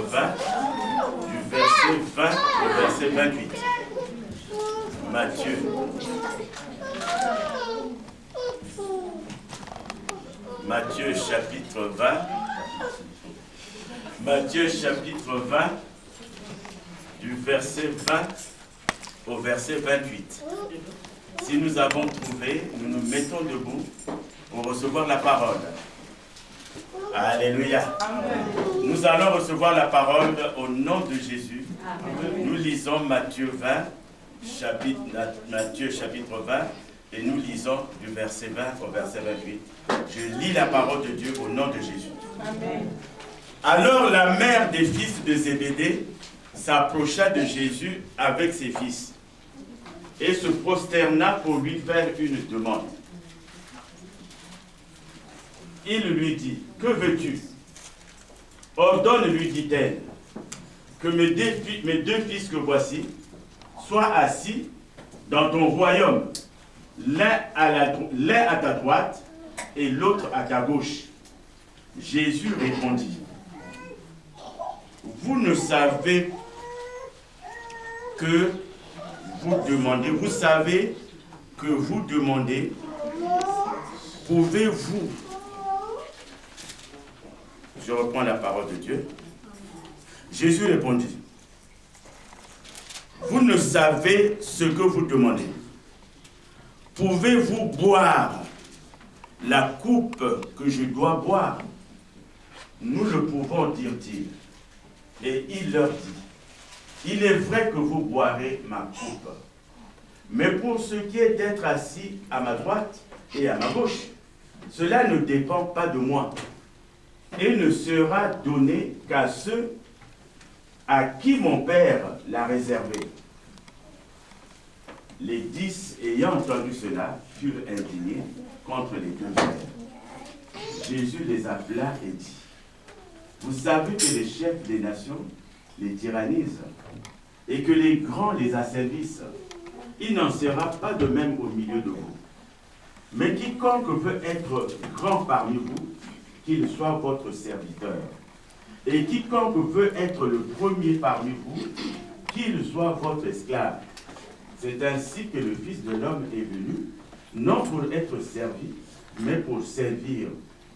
20, du verset 20 au verset 28. Matthieu. Matthieu chapitre 20. Matthieu chapitre 20, du verset 20 au verset 28. Si nous avons trouvé, nous nous mettons debout pour recevoir la parole. Alléluia. Nous allons recevoir la parole au nom de Jésus. Nous lisons Matthieu 20, Matthieu chapitre 20, et nous lisons du verset 20 au verset 28. Je lis la parole de Dieu au nom de Jésus. Amen. Alors la mère des fils de Zébédée s'approcha de Jésus avec ses fils et se prosterna pour lui faire une demande. Il lui dit, « Que veux-tu? Ordonne, lui dit-elle, que mes deux fils que voici soient assis dans ton royaume, l'un à ta droite et l'autre à ta gauche. » Jésus répondit, « Vous ne savez que vous demandez, vous savez que vous demandez, pouvez-vous... » Je reprends la parole de Dieu. Jésus répondit, « Vous ne savez ce que vous demandez. Pouvez-vous boire la coupe que je dois boire? » Nous le pouvons, dirent-ils. Et il leur dit, « Il est vrai que vous boirez ma coupe, mais pour ce qui est d'être assis à ma droite et à ma gauche, cela ne dépend pas de moi, et ne sera donné qu'à ceux à qui mon Père l'a réservé. » Les 10 ayant entendu cela furent indignés contre les deux frères. Jésus les appela et dit, « Vous savez que les chefs des nations les tyrannisent et que les grands les asservissent. Il n'en sera pas de même au milieu de vous. Mais quiconque veut être grand parmi vous, qu'il soit votre serviteur. Et quiconque veut être le premier parmi vous, qu'il soit votre esclave. C'est ainsi que le Fils de l'homme est venu, non pour être servi, mais pour servir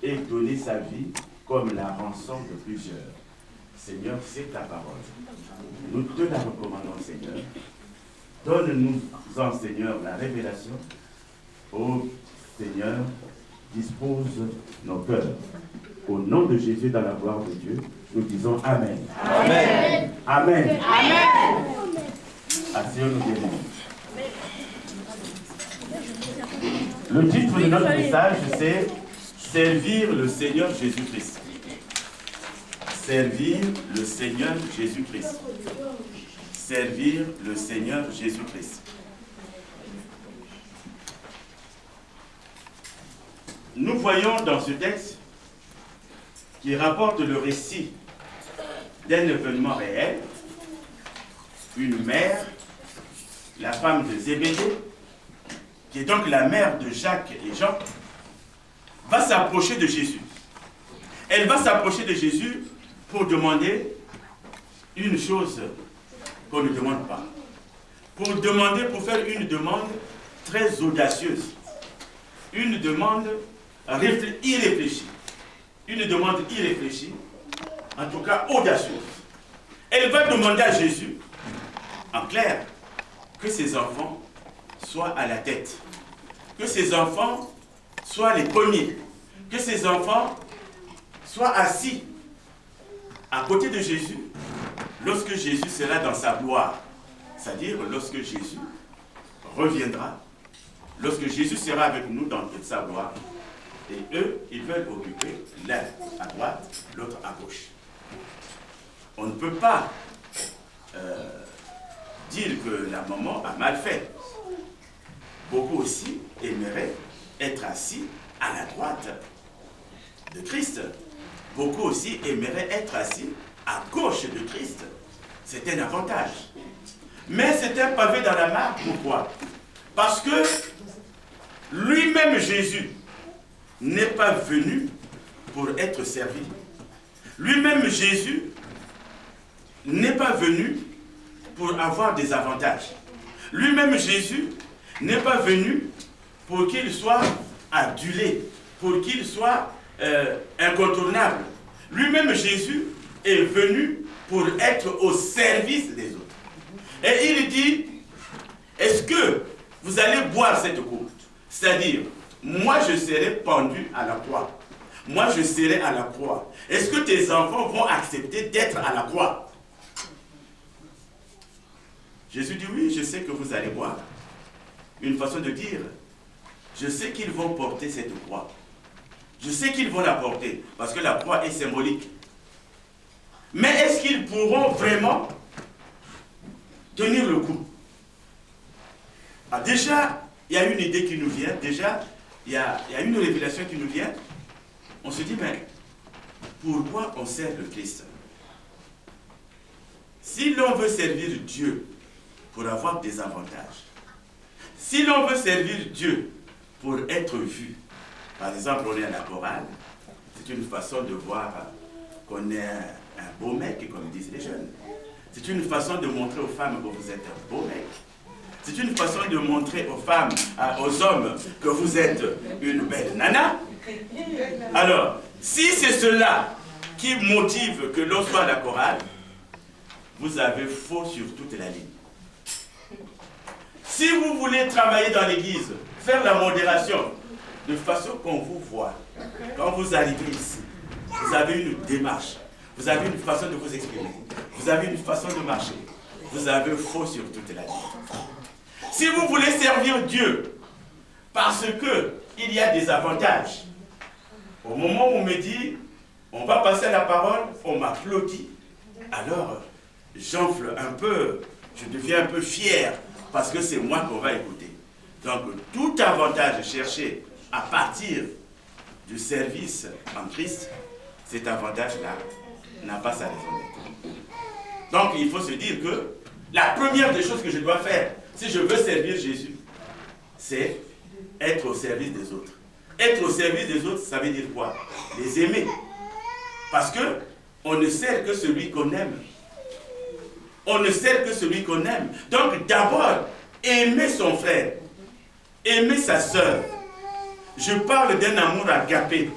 et donner sa vie comme la rançon de plusieurs. » Seigneur, c'est ta parole. Nous te la recommandons, Seigneur. Donne-nous-en, Seigneur, la révélation. Ô Seigneur, dispose nos cœurs. Au nom de Jésus, dans la gloire de Dieu, nous disons Amen. Amen. Amen. Amen. Asseyons-nous bien. Le titre de notre message, c'est Servir le Seigneur Jésus-Christ. Servir le Seigneur Jésus-Christ. Servir le Seigneur Jésus-Christ. Nous voyons dans ce texte qui rapporte le récit d'un événement réel, une mère, la femme de Zébédée, qui est donc la mère de Jacques et Jean, va s'approcher de Jésus. Elle va s'approcher de Jésus pour demander une chose qu'on ne demande pas. Pour faire une demande très audacieuse. Une demande irréfléchie. Une demande irréfléchie, en tout cas audacieuse. Elle va demander à Jésus, en clair, que ses enfants soient à la tête. Que ses enfants soient les premiers. Que ses enfants soient assis à côté de Jésus lorsque Jésus sera dans sa gloire. C'est-à-dire lorsque Jésus reviendra, lorsque Jésus sera avec nous dans toute sa gloire. Et eux, ils veulent occuper l'un à droite, l'autre à gauche. On ne peut pas dire que la maman a mal fait. Beaucoup aussi aimeraient être assis à la droite de Christ. Beaucoup aussi aimeraient être assis à gauche de Christ. C'est un avantage. Mais c'est un pavé dans la mare. Pourquoi? Parce que lui-même Jésus n'est pas venu pour être servi. Lui-même Jésus n'est pas venu pour avoir des avantages. Lui-même, Jésus, n'est pas venu pour qu'il soit adulé, pour qu'il soit incontournable. Lui-même, Jésus, est venu pour être au service des autres. Et il dit, est-ce que vous allez boire cette coupe? C'est-à-dire, moi je serai pendu à la croix. Moi je serai à la croix. Est-ce que tes enfants vont accepter d'être à la croix? Jésus dit, oui, je sais que vous allez boire. Une façon de dire, je sais qu'ils vont porter cette croix. Je sais qu'ils vont la porter, parce que la croix est symbolique. Mais est-ce qu'ils pourront vraiment tenir le coup? Ah, déjà, il y a une idée qui nous vient, déjà, il y a une révélation qui nous vient. On se dit, mais pourquoi on sert le Christ? Si l'on veut servir Dieu pour avoir des avantages, si l'on veut servir Dieu pour être vu, par exemple, on est à la chorale, c'est une façon de voir qu'on est un beau mec, comme disent les jeunes. C'est une façon de montrer aux femmes que vous êtes un beau mec. C'est une façon de montrer aux femmes, aux hommes, que vous êtes une belle nana. Alors, si c'est cela qui motive que l'on soit à la chorale, vous avez faux sur toute la ligne. Si vous voulez travailler dans l'église, faire la modération, de façon qu'on vous voit, quand vous arrivez ici, vous avez une démarche, vous avez une façon de vous exprimer, vous avez une façon de marcher, vous avez faux sur toute la ligne. Si vous voulez servir Dieu, parce qu'il y a des avantages, au moment où on me dit, on va passer à la parole, on m'applaudit, alors j'enfle un peu, je deviens un peu fier, parce que c'est moi qu'on va écouter. Donc tout avantage cherché à partir du service en Christ, cet avantage-là n'a pas sa raison d'être. Donc il faut se dire que la première des choses que je dois faire, si je veux servir Jésus, c'est être au service des autres. Être au service des autres, ça veut dire quoi? Les aimer. Parce que on ne sert que celui qu'on aime. On ne sert que celui qu'on aime. Donc d'abord, aimer son frère, aimer sa sœur. Je parle d'un amour agapé,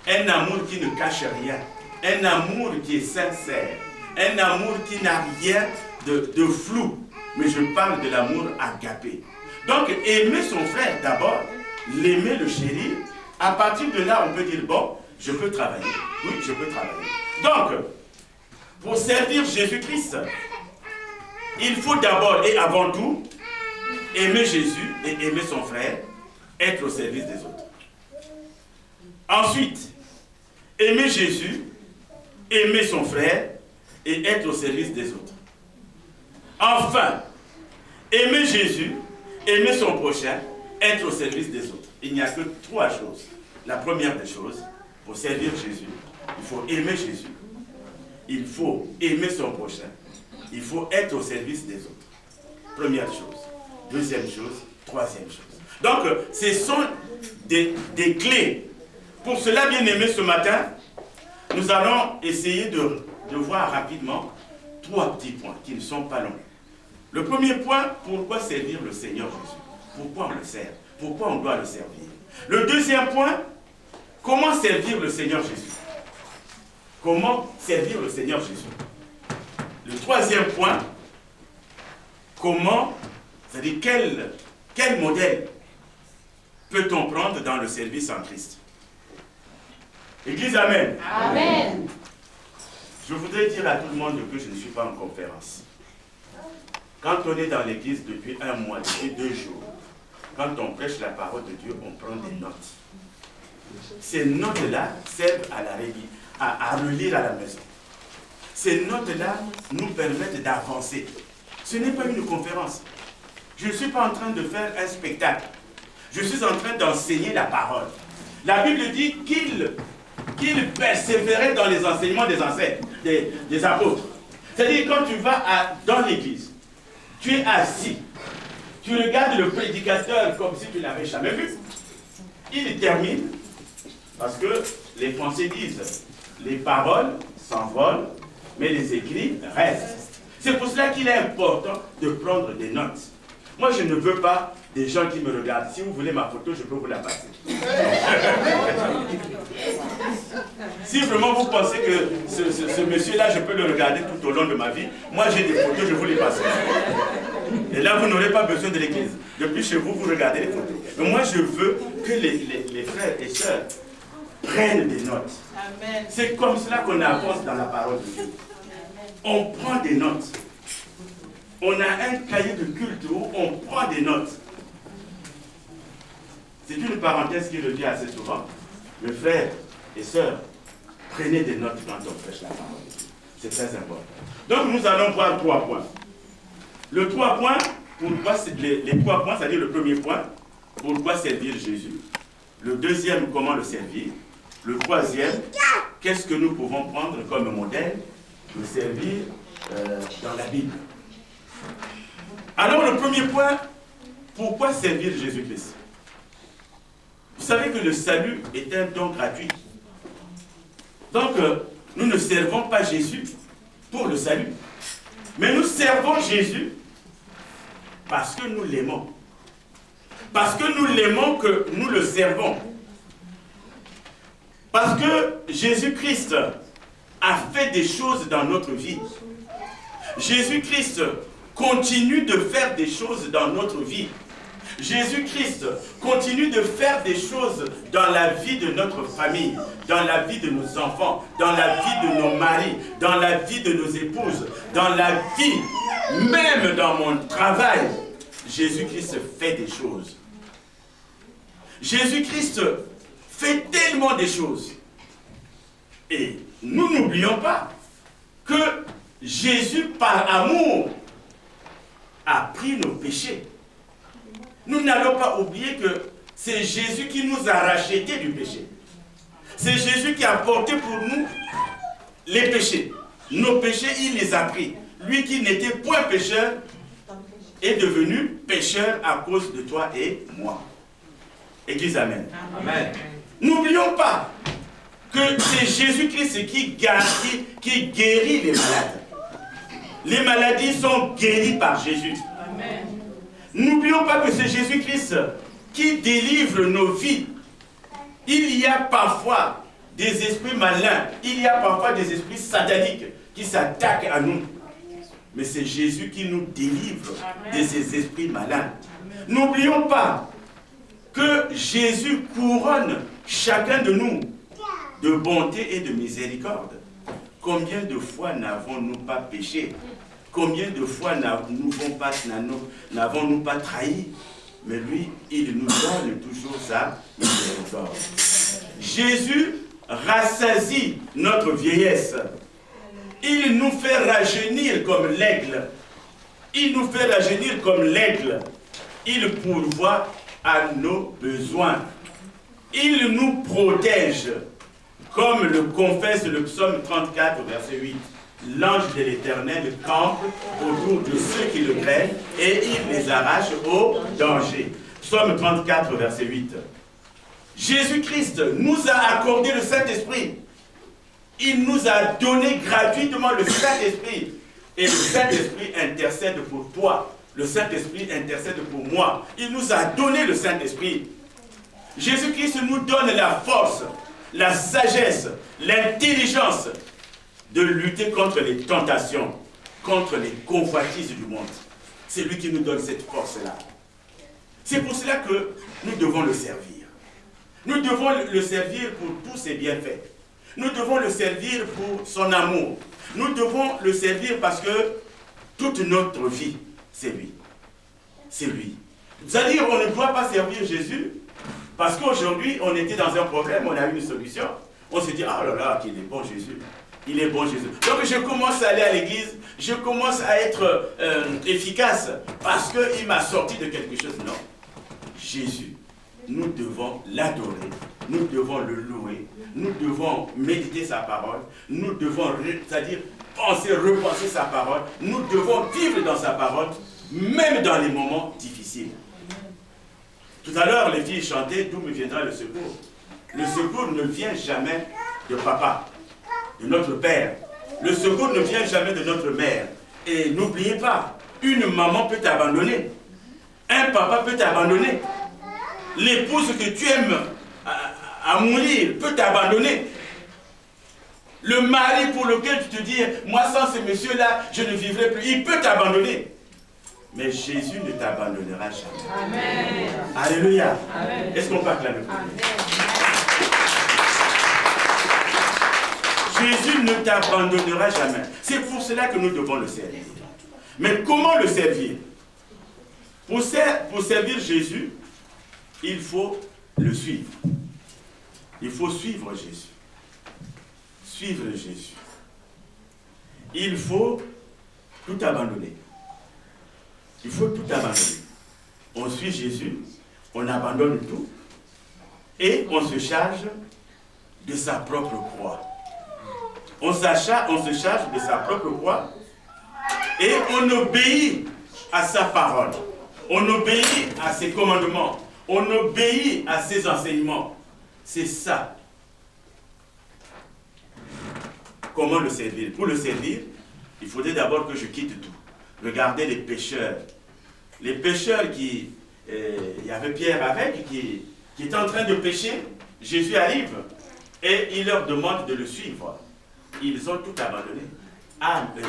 un amour qui ne cache rien, un amour qui est sincère, un amour qui n'a rien de flou, mais je parle de l'amour agapé. Donc aimer son frère d'abord, l'aimer, le chérir, à partir de là on peut dire, bon, je peux travailler, oui, je peux travailler. Donc, pour servir Jésus-Christ, il faut d'abord et avant tout aimer Jésus et aimer son frère, être au service des autres. Ensuite, aimer Jésus, aimer son frère et être au service des autres. Enfin, aimer Jésus, aimer son prochain, être au service des autres. Il n'y a que trois choses. La première des choses, pour servir Jésus, il faut aimer Jésus, il faut aimer son prochain, il faut être au service des autres. Première chose. Deuxième chose, troisième chose. Donc, ce sont des clés. Pour cela, bien aimé, ce matin, nous allons essayer de voir rapidement trois petits points qui ne sont pas longs. Le premier point, pourquoi servir le Seigneur Jésus? Pourquoi on le sert? Pourquoi on doit le servir? Le deuxième point, comment servir le Seigneur Jésus? Comment servir le Seigneur Jésus? Le troisième point, comment, c'est-à-dire quel modèle peut-on prendre dans le service en Christ? Église, amen. Amen. Je voudrais dire à tout le monde que je ne suis pas en conférence. Quand on est dans l'église depuis un mois, depuis 2 jours, quand on prêche la parole de Dieu, on prend des notes. Ces notes-là servent à relire à la maison. Ces notes-là nous permettent d'avancer. Ce n'est pas une conférence. Je ne suis pas en train de faire un spectacle. Je suis en train d'enseigner la parole. La Bible dit qu'il persévérait dans les enseignements des apôtres. C'est-à-dire quand tu vas dans l'église, tu es assis, tu regardes le prédicateur comme si tu ne l'avais jamais vu. Il termine, parce que les Français disent, les paroles s'envolent, mais les écrits restent. C'est pour cela qu'il est important de prendre des notes. Moi, je ne veux pas des gens qui me regardent. Si vous voulez ma photo, je peux vous la passer. Si vraiment vous pensez que ce monsieur-là, je peux le regarder tout au long de ma vie, moi j'ai des photos, je vous les passe. Et là, vous n'aurez pas besoin de l'église. Depuis chez vous, vous regardez les photos. Mais moi, je veux que les frères et sœurs prennent des notes. C'est comme cela qu'on avance dans la parole de Dieu. On prend des notes. On a un cahier de culte où on prend des notes. C'est une parenthèse qui revient assez souvent. Mes frères et sœurs, prenez des notes quand on prêche la parole. C'est très important. Donc nous allons voir 3 points. Le 3 points, pourquoi les 3 points, c'est-à-dire le premier point, pourquoi servir Jésus. Le deuxième, comment le servir. Le troisième, qu'est-ce que nous pouvons prendre comme modèle de servir dans la Bible. Alors le premier point, pourquoi servir Jésus-Christ? Vous savez que le salut est un don gratuit. Donc nous ne servons pas Jésus pour le salut. Mais nous servons Jésus parce que nous l'aimons. Parce que nous l'aimons que nous le servons. Parce que Jésus-Christ a fait des choses dans notre vie. Jésus-Christ continue de faire des choses dans notre vie. Jésus-Christ continue de faire des choses dans la vie de notre famille, dans la vie de nos enfants, dans la vie de nos maris, dans la vie de nos épouses, dans la vie, même dans mon travail. Jésus-Christ fait des choses. Jésus-Christ fait tellement des choses. Et nous n'oublions pas que Jésus, par amour, a pris nos péchés. Nous n'allons pas oublier que c'est Jésus qui nous a rachetés du péché. C'est Jésus qui a porté pour nous les péchés. Nos péchés, il les a pris. Lui qui n'était point pécheur est devenu pécheur à cause de toi et moi. Église, amen. Amen. N'oublions pas que c'est Jésus-Christ qui guérit les malades. Les maladies sont guéries par Jésus. Amen. N'oublions pas que c'est Jésus-Christ qui délivre nos vies. Il y a parfois des esprits malins, il y a parfois des esprits sataniques qui s'attaquent à nous. Mais c'est Jésus qui nous délivre de ces esprits malins. N'oublions pas que Jésus couronne chacun de nous de bonté et de miséricorde. Combien de fois n'avons-nous pas péché? Combien de fois n'avons-nous pas trahi? Mais lui, il nous donne toujours sa miséricorde. Jésus rassasie notre vieillesse. Il nous fait rajeunir comme l'aigle. Il nous fait rajeunir comme l'aigle. Il pourvoit à nos besoins. Il nous protège. Comme le confesse le psaume 34, verset 8. L'ange de l'Éternel campe autour de ceux qui le craignent et il les arrache au danger. Psaume 34, verset 8. Jésus-Christ nous a accordé le Saint-Esprit. Il nous a donné gratuitement le Saint-Esprit. Et le Saint-Esprit intercède pour toi. Le Saint-Esprit intercède pour moi. Il nous a donné le Saint-Esprit. Jésus-Christ nous donne la force, la sagesse, l'intelligence de lutter contre les tentations, contre les convoitises du monde. C'est lui qui nous donne cette force-là. C'est pour cela que nous devons le servir. Nous devons le servir pour tous ses bienfaits. Nous devons le servir pour son amour. Nous devons le servir parce que toute notre vie, c'est lui. C'est lui. C'est-à-dire, on ne doit pas servir Jésus parce qu'aujourd'hui, on était dans un problème, on a eu une solution. On se dit, ah là là, qu'il est bon Jésus. Il est bon Jésus. Donc je commence à aller à l'église, je commence à être efficace parce qu'il m'a sorti de quelque chose. Non. Jésus, nous devons l'adorer, nous devons le louer, nous devons méditer sa parole, nous devons, c'est-à-dire penser, repenser sa parole, nous devons vivre dans sa parole, même dans les moments difficiles. Tout à l'heure, les filles chantaient, d'où me viendra le secours. Le secours ne vient jamais de papa, de notre Père. Le secours ne vient jamais de notre mère. Et n'oubliez pas, une maman peut t'abandonner. Un papa peut t'abandonner. L'épouse que tu aimes à mourir peut t'abandonner. Le mari pour lequel tu te dis, moi sans ce monsieur-là, je ne vivrai plus, il peut t'abandonner. Mais Jésus ne t'abandonnera jamais. Amen. Alléluia. Est-ce qu'on peut acclamer? Jésus ne t'abandonnera jamais. C'est pour cela que nous devons le servir. Mais comment le servir? Pour servir Jésus, il faut le suivre. Il faut suivre Jésus. Suivre Jésus. Il faut tout abandonner. Il faut tout abandonner. On suit Jésus, on abandonne tout et on se charge de sa propre croix. On se charge de sa propre croix et on obéit à sa parole. On obéit à ses commandements. On obéit à ses enseignements. C'est ça. Comment le servir? Pour le servir, il faudrait d'abord que je quitte tout. Regardez les pécheurs. Les pécheurs qui... il y avait Pierre avec, qui est en train de pécher. Jésus arrive et il leur demande de le suivre. Ils ont tout abandonné.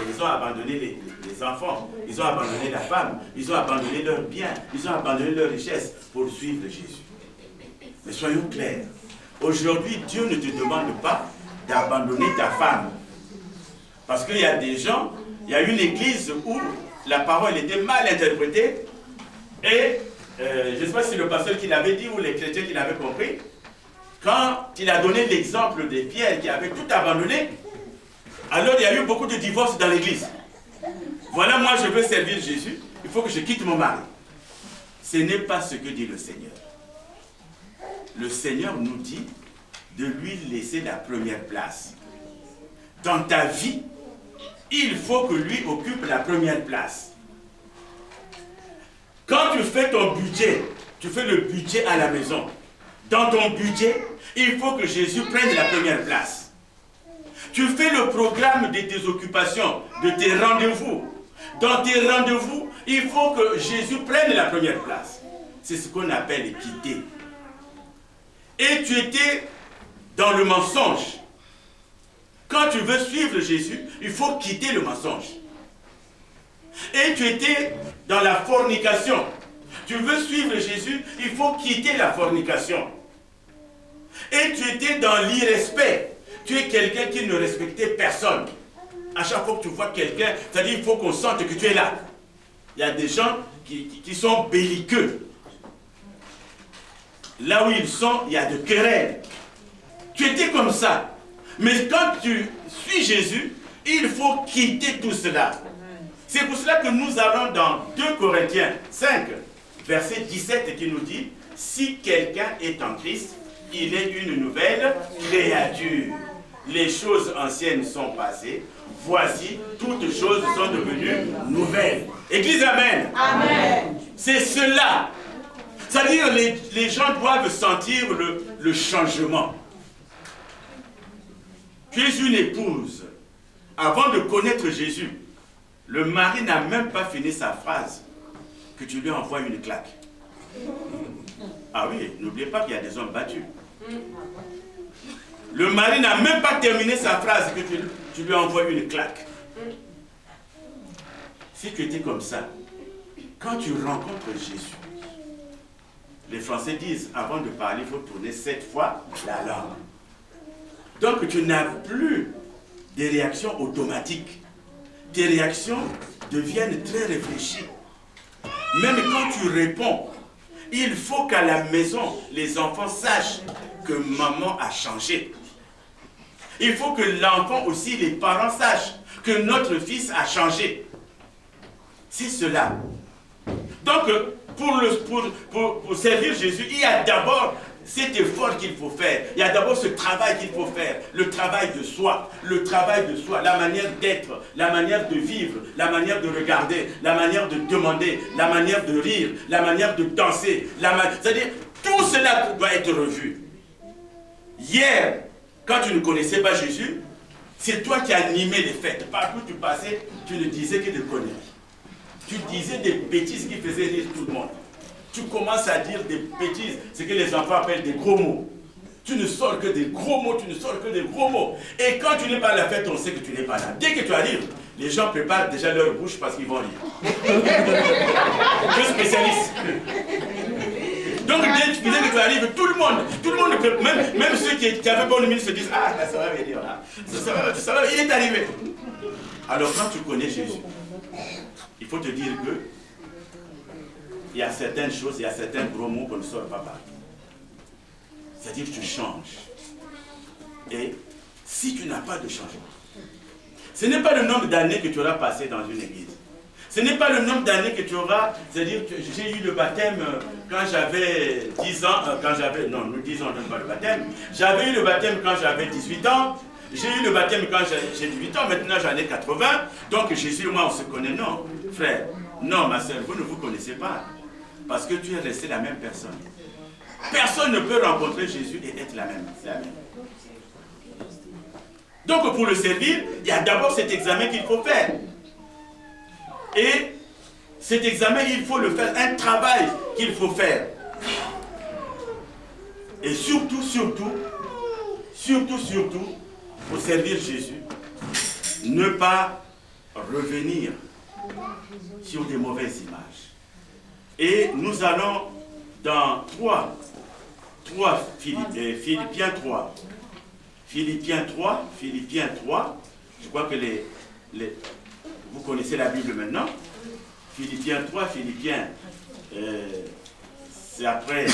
Ils ont abandonné les enfants, ils ont abandonné la femme, ils ont abandonné leurs biens, ils ont abandonné leurs richesses pour suivre Jésus. Mais soyons clairs, aujourd'hui Dieu ne te demande pas d'abandonner ta femme. Parce qu'il y a des gens, il y a une église où la parole était mal interprétée et je ne sais pas si le pasteur qui l'avait dit ou les chrétiens qui l'avaient compris, quand il a donné l'exemple de Pierre qui avait tout abandonné, alors il y a eu beaucoup de divorces dans l'église. Voilà, moi je veux servir Jésus, il faut que je quitte mon mari. Ce n'est pas ce que dit le Seigneur. Le Seigneur nous dit de lui laisser la première place. Dans ta vie, il faut que lui occupe la première place. Quand tu fais ton budget, tu fais le budget à la maison. Dans ton budget, il faut que Jésus prenne la première place. Tu fais le programme de tes occupations, de tes rendez-vous. Dans tes rendez-vous, il faut que Jésus prenne la première place. C'est ce qu'on appelle quitter. Et tu étais dans le mensonge. Quand tu veux suivre Jésus, il faut quitter le mensonge. Et tu étais dans la fornication. Tu veux suivre Jésus, il faut quitter la fornication. Et tu étais dans l'irrespect. Tu es quelqu'un qui ne respectait personne. À chaque fois que tu vois quelqu'un, c'est-à-dire qu'il faut qu'on sente que tu es là. Il y a des gens qui sont belliqueux. Là où ils sont, il y a de querelles. Tu étais comme ça. Mais quand tu suis Jésus, il faut quitter tout cela. C'est pour cela que nous allons dans 2 Corinthiens 5, verset 17, qui nous dit « Si quelqu'un est en Christ, il est une nouvelle créature. Les choses anciennes sont passées. Voici, toutes choses sont devenues nouvelles. » Église, amen. Amen. C'est cela. C'est-à-dire les gens doivent sentir le changement. Tu es une épouse. Avant de connaître Jésus, le mari n'a même pas fini sa phrase que tu lui envoies une claque. Ah oui, n'oubliez pas qu'il y a des hommes battus. Le mari n'a même pas terminé sa phrase que tu lui envoies une claque. Si tu étais comme ça, quand tu rencontres Jésus, les Français disent, avant de parler, il faut tourner 7 fois la langue. Donc tu n'as plus des réactions automatiques. Tes réactions deviennent très réfléchies. Même quand tu réponds, il faut qu'à la maison, les enfants sachent que maman a changé. Il faut que l'enfant aussi, les parents sachent que notre fils a changé. C'est cela. Donc, pour servir Jésus, il y a d'abord cet effort qu'il faut faire. Il y a d'abord ce travail qu'il faut faire. Le travail de soi. Le travail de soi. La manière d'être. La manière de vivre. La manière de regarder. La manière de demander. La manière de rire. La manière de danser. C'est-à-dire, tout cela doit être revu. Hier, quand tu ne connaissais pas Jésus, C'est toi qui animais les fêtes. Partout où tu passais, tu ne disais que des conneries. Tu disais des bêtises qui faisaient rire tout le monde. Tu commences à dire des bêtises, ce que les enfants appellent des gros mots. Tu ne sors que des gros mots, tu ne sors que des gros mots. Et quand tu n'es pas à la fête, on sait que tu n'es pas là. Dès que tu arrives, les gens préparent déjà leur bouche parce qu'ils vont rire. Je suis spécialiste. Donc dès que tu arrives, tout le monde, même ceux qui avaient pas une minute se disent, ah, ça va venir là. Ça va, il est arrivé. Alors quand tu connais Jésus, il faut te dire que il y a certaines choses, il y a certains gros mots qu'on ne saurait pas parler. C'est-à-dire que tu changes. Et si tu n'as pas de changement, ce n'est pas le nombre d'années que tu auras passé dans une église. Ce n'est pas le nombre d'années que tu auras, c'est-à-dire que j'ai eu le baptême quand j'avais 10 ans, non, nous 10 ans, on ne donne pas le baptême. J'avais eu le baptême quand j'avais 18 ans. J'ai eu le baptême quand j'ai 18 ans, maintenant j'en ai 80. Donc Jésus et moi, on se connaît. Non, frère, non, ma soeur, vous ne vous connaissez pas. Parce que tu es resté la même personne. Personne ne peut rencontrer Jésus et être la même. C'est la même. Donc pour le servir, il y a d'abord cet examen qu'il faut faire. Et cet examen, il faut le faire, un travail qu'il faut faire. Et surtout, pour servir Jésus, ne pas revenir sur des mauvaises images. Et nous allons dans Philippiens 3. Philippiens 3, je crois que vous connaissez la Bible maintenant. Philippiens 3, c'est après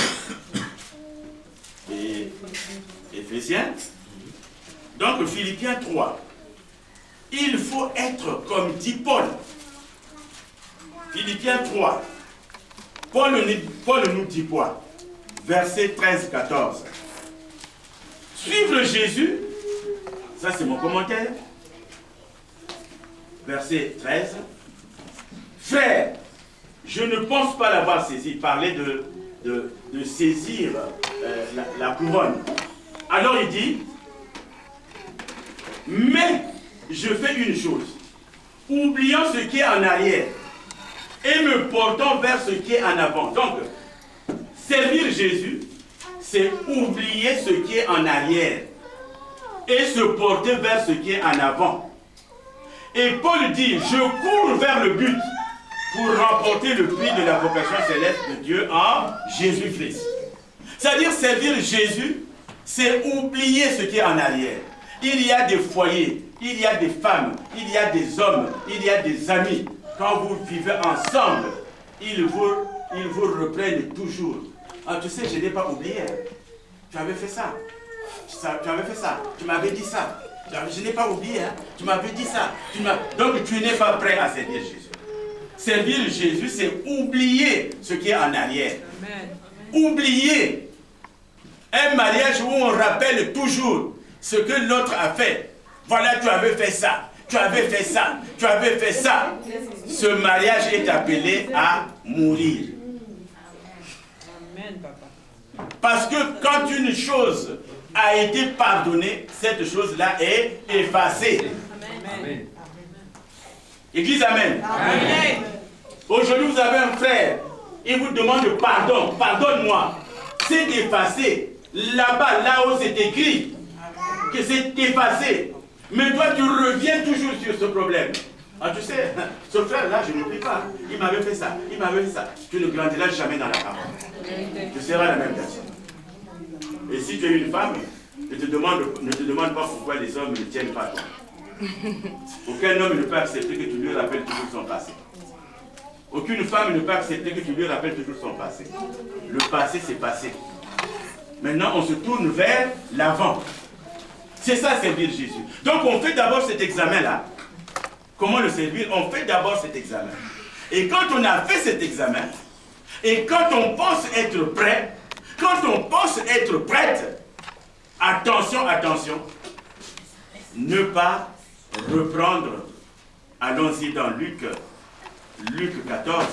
Éphésiens. Donc Philippiens 3, il faut être comme dit Paul. Philippiens 3, Paul nous dit quoi? Verset 13-14. Suivre Jésus, ça c'est mon commentaire. Verset 13. Frère, je ne pense pas l'avoir saisi. Il parlait de saisir la couronne. Alors il dit, mais je fais une chose, oubliant ce qui est en arrière et me portant vers ce qui est en avant. Donc, servir Jésus, c'est oublier ce qui est en arrière et se porter vers ce qui est en avant. Et Paul dit, je cours vers le but pour remporter le prix de la vocation céleste de Dieu en Jésus-Christ. C'est-à-dire servir Jésus, c'est oublier ce qui est en arrière. Il y a des foyers, il y a des femmes, il y a des hommes, il y a des amis. Quand vous vivez ensemble, ils vous reprennent toujours. Ah, tu sais, je n'ai pas oublié. Tu avais fait ça. Tu avais fait ça. Tu m'avais dit ça. Je n'ai pas oublié. Hein. Tu m'avais dit ça. Donc tu n'es pas prêt à servir Jésus. Servir Jésus, c'est oublier ce qui est en arrière. Amen. Oublier un mariage où on rappelle toujours ce que l'autre a fait. Voilà, tu avais fait ça. Tu avais fait ça. Tu avais fait ça. Ce mariage est appelé à mourir. Parce que quand une chose a été pardonnée, cette chose-là est effacée. Amen. Église, amen. Amen. Aujourd'hui, vous avez un frère, il vous demande pardon, pardonne-moi. C'est effacé. Là-bas, là où c'est écrit que c'est effacé. Mais toi, tu reviens toujours sur ce problème. Ah, tu sais, ce frère-là, je ne prie pas. Il m'avait fait ça, il m'avait fait ça. Tu ne grandiras jamais dans la parole. Tu seras la même personne. Et si tu es une femme, ne te demande pas pourquoi les hommes ne tiennent pas toi. Aucun homme ne peut accepter que tu lui rappelles toujours son passé. Aucune femme ne peut accepter que tu lui rappelles toujours son passé. Le passé, c'est passé. Maintenant, on se tourne vers l'avant. C'est ça, servir Jésus. Donc, on fait d'abord cet examen-là. Comment le servir? On fait d'abord cet examen. Et quand on a fait cet examen, et quand on pense être prêt, quand on pense être prête, attention, attention, ne pas reprendre, allons-y dans Luc 14,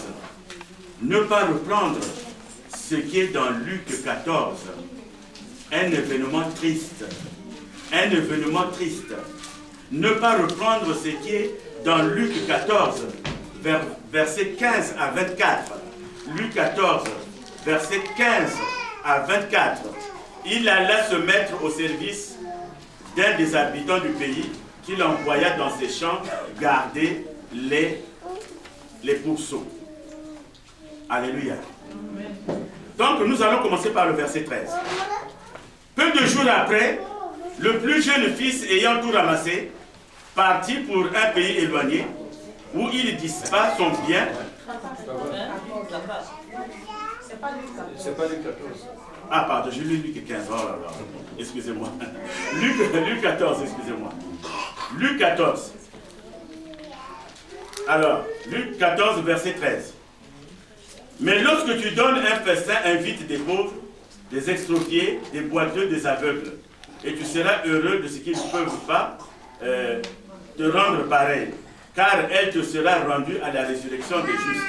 ne pas reprendre ce qui est dans Luc 14, un événement triste, ne pas reprendre ce qui est dans Luc 14, versets 15 à 24. Luc 14, versets 15 à 24. Il alla se mettre au service d'un des habitants du pays qu'il envoya dans ses champs garder les pourceaux. Alléluia. Donc nous allons commencer par le verset 13. Peu de jours après, le plus jeune fils ayant tout ramassé, partit pour un pays éloigné, où il dissipa son bien. C'est pas Luc 14. Ah pardon, j'ai lu Luc 15. Oh là là, excusez-moi. Luc 14, excusez-moi. Luc 14. Alors, Luc 14, verset 13. Mais lorsque tu donnes un festin, invite des pauvres, des extropiés, des boiteux, des aveugles. Et tu seras heureux de ce qu'ils ne peuvent pas te rendre pareil. Car elle te sera rendue à la résurrection des justes.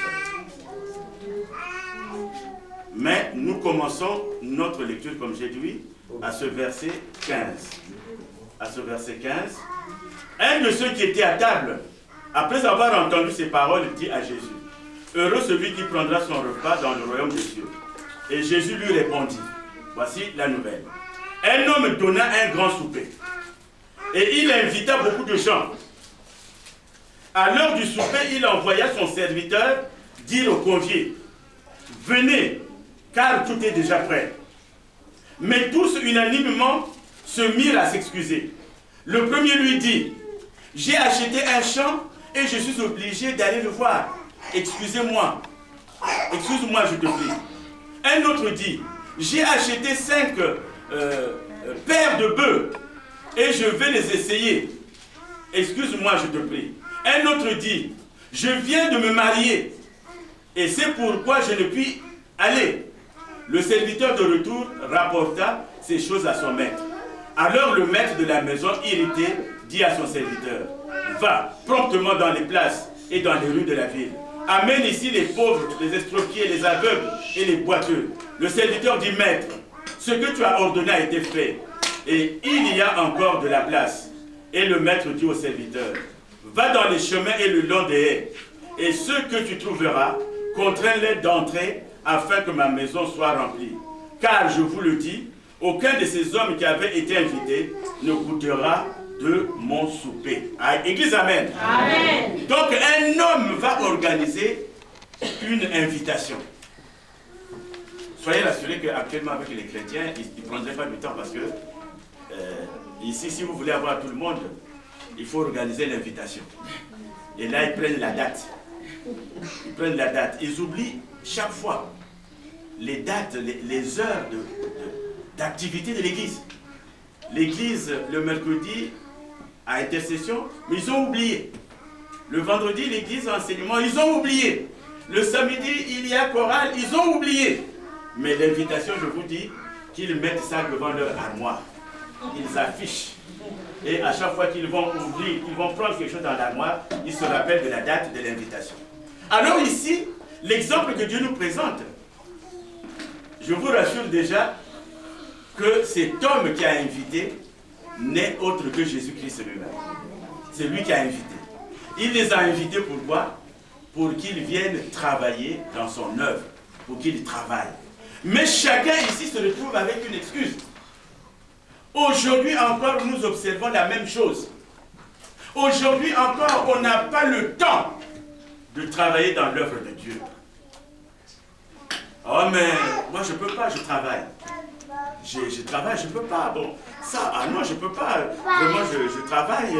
Mais nous commençons notre lecture, comme j'ai dit, à ce verset 15. À ce verset 15. Un de ceux qui étaient à table, après avoir entendu ces paroles, dit à Jésus, « Heureux celui qui prendra son repas dans le royaume des cieux. » Et Jésus lui répondit, voici la nouvelle. Un homme donna un grand souper, et il invita beaucoup de gens. À l'heure du souper, il envoya son serviteur dire aux conviés, « Venez, car tout est déjà prêt. » Mais tous unanimement se mirent à s'excuser. Le premier lui dit, « J'ai acheté un champ et je suis obligé d'aller le voir. Excusez-moi, excuse-moi, je te prie. » Un autre dit, « J'ai acheté 5 paires de bœufs et je vais les essayer. Excuse-moi, je te prie. » Un autre dit, « Je viens de me marier et c'est pourquoi je ne puis aller. » Le serviteur de retour rapporta ces choses à son maître. Alors le maître de la maison, irrité, dit à son serviteur, « Va promptement dans les places et dans les rues de la ville. Amène ici les pauvres, les estropiés, les aveugles et les boiteux. » Le serviteur dit, « Maître, ce que tu as ordonné a été fait, et il y a encore de la place. » Et le maître dit au serviteur, « Va dans les chemins et le long des haies, et ceux que tu trouveras, contrains-les d'entrer, afin que ma maison soit remplie. Car je vous le dis, aucun de ces hommes qui avaient été invités ne goûtera de mon souper. » Église, amen. Amen. Donc un homme va organiser une invitation. Soyez rassurés qu'actuellement avec les chrétiens, ils ne prendraient pas du temps parce que ici, si vous voulez avoir tout le monde, il faut organiser l'invitation. Et là, ils prennent la date. Ils prennent la date. Ils oublient chaque fois les dates, les heures d'activité de l'église. L'église, le mercredi, à intercession, mais ils ont oublié. Le vendredi, l'église, enseignement, ils ont oublié. Le samedi, il y a chorale, ils ont oublié. Mais l'invitation, je vous dis, qu'ils mettent ça devant leur armoire. Ils affichent. Et à chaque fois qu'ils vont ouvrir, ils vont prendre quelque chose dans l'armoire, ils se rappellent de la date de l'invitation. Alors ici, l'exemple que Dieu nous présente, je vous rassure déjà que cet homme qui a invité n'est autre que Jésus-Christ lui-même. C'est lui qui a invité. Il les a invités pourquoi? Pour qu'ils viennent travailler dans son œuvre, pour qu'ils travaillent. Mais chacun ici se retrouve avec une excuse. Aujourd'hui encore, nous observons la même chose. Aujourd'hui encore, on n'a pas le temps de travailler dans l'œuvre de Dieu. Oh mais moi je ne peux pas, je travaille. Je travaille, je ne peux pas. Bon, ça, ah non, je ne peux pas. Vraiment, je travaille,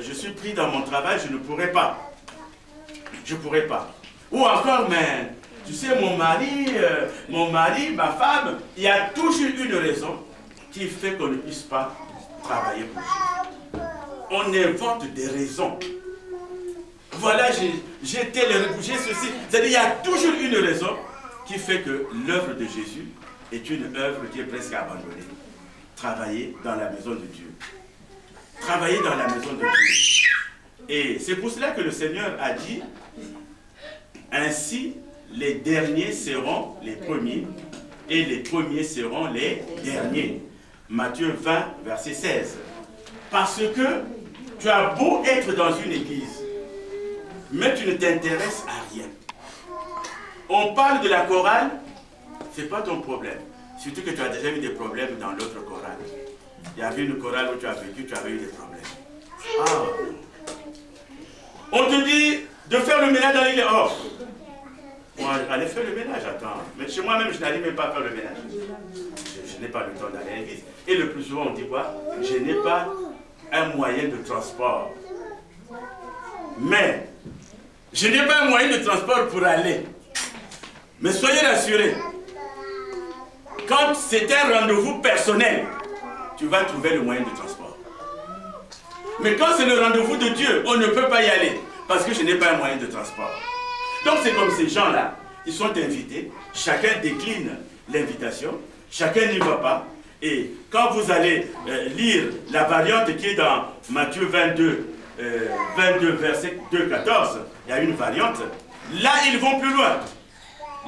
je suis pris dans mon travail, je ne pourrais pas. Je ne pourrais pas. Ou encore, mais tu sais, mon mari, ma femme, il y a toujours une raison qui fait qu'on ne puisse pas travailler pour Dieu. On invente des raisons. Voilà, j'ai tel, j'ai ceci. C'est-à-dire, il y a toujours une raison qui fait que l'œuvre de Jésus est une œuvre qui est presque abandonnée. Travailler dans la maison de Dieu. Travailler dans la maison de Dieu. Et c'est pour cela que le Seigneur a dit, ainsi les derniers seront les premiers et les premiers seront les derniers. Matthieu 20, verset 16. Parce que tu as beau être dans une église, mais tu ne t'intéresses à rien. On parle de la chorale, ce n'est pas ton problème. Surtout que tu as déjà eu des problèmes dans l'autre chorale. Il y avait une chorale où tu as vécu, tu avais eu des problèmes. Ah. On te dit de faire le ménage dans l'île. Oh. Moi, allez faire le ménage, attends. Mais chez moi-même, je n'arrive même pas à faire le ménage. Je n'ai pas le temps d'aller à l'église. Et le plus souvent, on dit quoi? Je n'ai pas un moyen de transport. Mais, je n'ai pas un moyen de transport pour aller. Mais soyez rassurés. Quand c'est un rendez-vous personnel, tu vas trouver le moyen de transport. Mais quand c'est le rendez-vous de Dieu, on ne peut pas y aller. Parce que je n'ai pas un moyen de transport. Donc c'est comme ces gens-là, ils sont invités, chacun décline l'invitation, chacun n'y va pas. Et quand vous allez lire la variante qui est dans Matthieu 22, 22 verset 2, 14, il y a une variante, là ils vont plus loin.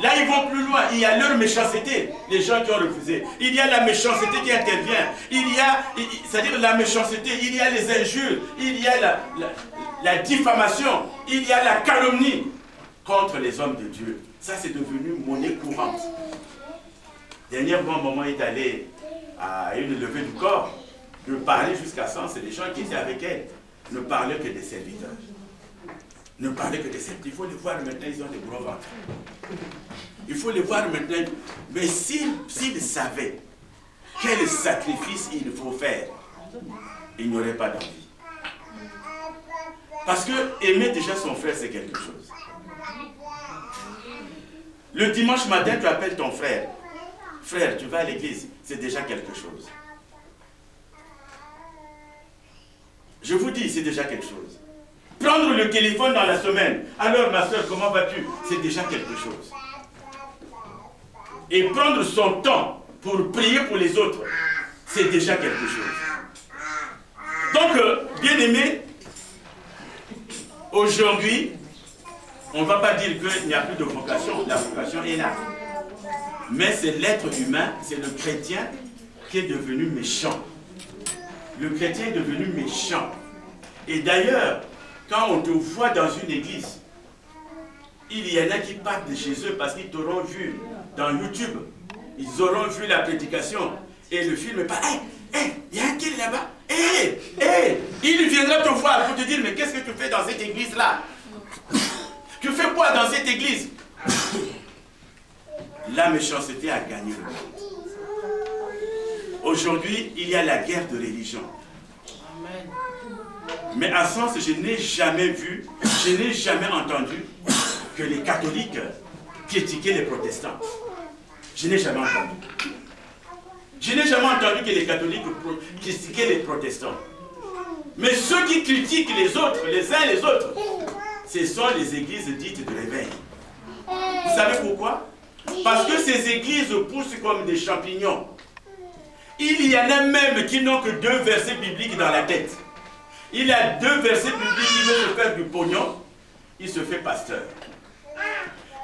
Là, ils vont plus loin. Il y a leur méchanceté, les gens qui ont refusé. Il y a la méchanceté qui intervient. Il y a, c'est-à-dire la méchanceté, il y a les injures, il y a la diffamation, il y a la calomnie contre les hommes de Dieu. Ça, c'est devenu monnaie courante. Dernièrement, maman est allée à une levée du corps, de parler jusqu'à 100, c'est les gens qui étaient avec elle, ne parlaient que des serviteurs. Ne parlaient que des serviteurs. Il faut les voir maintenant, ils ont des gros ventres. Il faut les voir maintenant. Mais s'ils savaient quel sacrifice il faut faire, ils n'auraient pas d'envie. Parce que aimer déjà son frère, c'est quelque chose. Le dimanche matin, tu appelles ton frère. Frère, tu vas à l'église, c'est déjà quelque chose. Je vous dis, c'est déjà quelque chose. Prendre le téléphone dans la semaine. Alors, ma soeur, comment vas-tu? C'est déjà quelque chose. Et prendre son temps pour prier pour les autres, c'est déjà quelque chose. Donc, bien aimé, aujourd'hui, on ne va pas dire qu'il n'y a plus de vocation. La vocation est là. Mais c'est l'être humain, c'est le chrétien qui est devenu méchant. Le chrétien est devenu méchant. Et d'ailleurs, quand on te voit dans une église, il y en a qui partent de chez eux parce qu'ils t'auront vu dans YouTube. Ils auront vu la prédication et le film est pas. Il y a un qui est là-bas. Il viendra te voir pour te dire, mais qu'est-ce que tu fais dans cette église-là? Tu fais quoi dans cette église? La méchanceté a gagné le monde. Aujourd'hui, il y a la guerre de religion. Amen. Mais à Sens, je n'ai jamais vu, je n'ai jamais entendu que les catholiques critiquaient les protestants. Je n'ai jamais entendu. Je n'ai jamais entendu que les catholiques critiquaient les protestants. Mais ceux qui critiquent les autres, les uns les autres, ce sont les églises dites de réveil. Vous savez pourquoi? Parce que ces églises poussent comme des champignons. Il y en a même qui n'ont que 2 versets bibliques dans la tête. Il a 2 versets bibliques, il veut se faire du pognon, il se fait pasteur.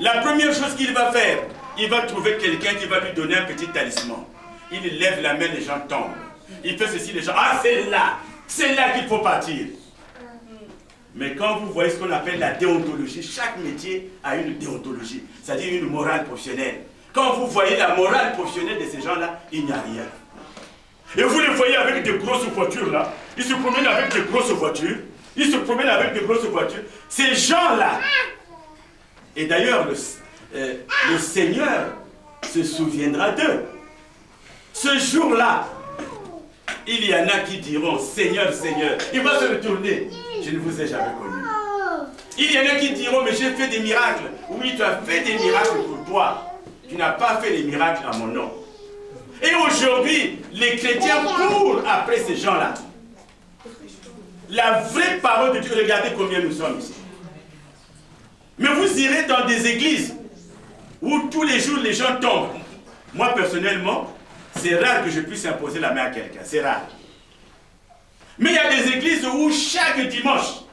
La première chose qu'il va faire, il va trouver quelqu'un qui va lui donner un petit talisman. Il lève la main, les gens tombent. Il fait ceci, les gens, ah c'est là qu'il faut partir. Mais quand vous voyez ce qu'on appelle la déontologie, chaque métier a une déontologie, c'est-à-dire une morale professionnelle. Quand vous voyez la morale professionnelle de ces gens-là, il n'y a rien. Et vous les voyez avec des grosses voitures là, ils se promènent avec des grosses voitures, Ces gens-là, et d'ailleurs le Seigneur se souviendra d'eux. Ce jour-là, il y en a qui diront, Seigneur, Seigneur, il va se retourner. Je ne vous ai jamais connu. Il y en a qui diront, mais j'ai fait des miracles. Oui, tu as fait des miracles pour toi. Tu n'as pas fait les miracles à mon nom. Et aujourd'hui, les chrétiens courent après ces gens-là. La vraie parole de Dieu, regardez combien nous sommes ici. Mais vous irez dans des églises où tous les jours les gens tombent. Moi, personnellement, c'est rare que je puisse imposer la main à quelqu'un. C'est rare. Mais il y a des églises où chaque dimanche,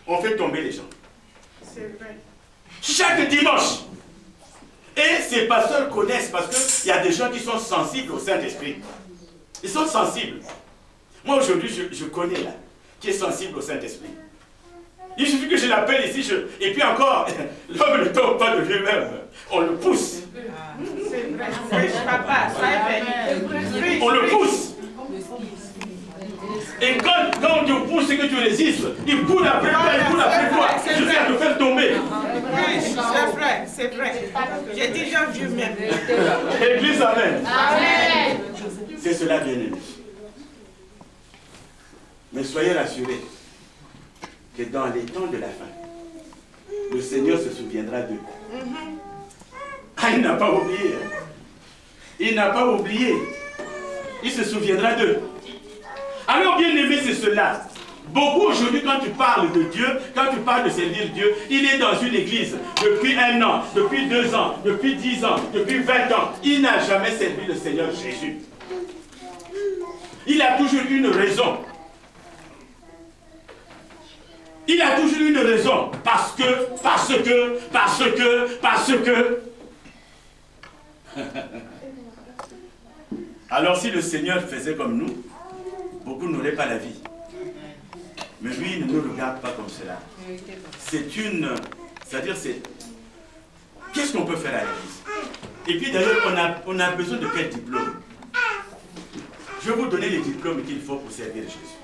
on fait tomber les gens. C'est vrai. Chaque dimanche. Et ces pasteurs connaissent parce qu'il y a des gens qui sont sensibles au Saint-Esprit. Ils sont sensibles. Moi aujourd'hui, je connais là qui est sensible au Saint-Esprit. Il suffit que je l'appelle ici, et puis encore, l'homme ne tombe pas de lui-même. On le pousse. C'est vrai, papa, on le pousse. Et quand on te pousse et que tu résistes, il coule après toi, il coule après toi, jusqu'à te faire tomber. Oui, c'est vrai. J'ai déjà vu même. Église, amen. Amen. C'est cela, bien-aimé. Mais soyez rassurés que dans les temps de la fin, le Seigneur se souviendra d'eux. Ah, il n'a pas oublié. Il n'a pas oublié. Il se souviendra d'eux. Alors, bien aimé, c'est cela. Beaucoup aujourd'hui, quand tu parles de Dieu, quand tu parles de servir Dieu, il est dans une église depuis 1 an, depuis 2 ans, depuis 10 ans, depuis 20 ans. Il n'a jamais servi le Seigneur Jésus. Il a toujours une raison. Il a toujours une raison. Parce que. Alors si le Seigneur faisait comme nous, beaucoup n'auraient pas la vie. Mais lui, il ne nous regarde pas comme cela. C'est une... C'est-à-dire, c'est... Qu'est-ce qu'on peut faire à l'église? Et puis d'ailleurs, on a besoin de quel diplôme? Je vais vous donner les diplômes qu'il faut pour servir Jésus.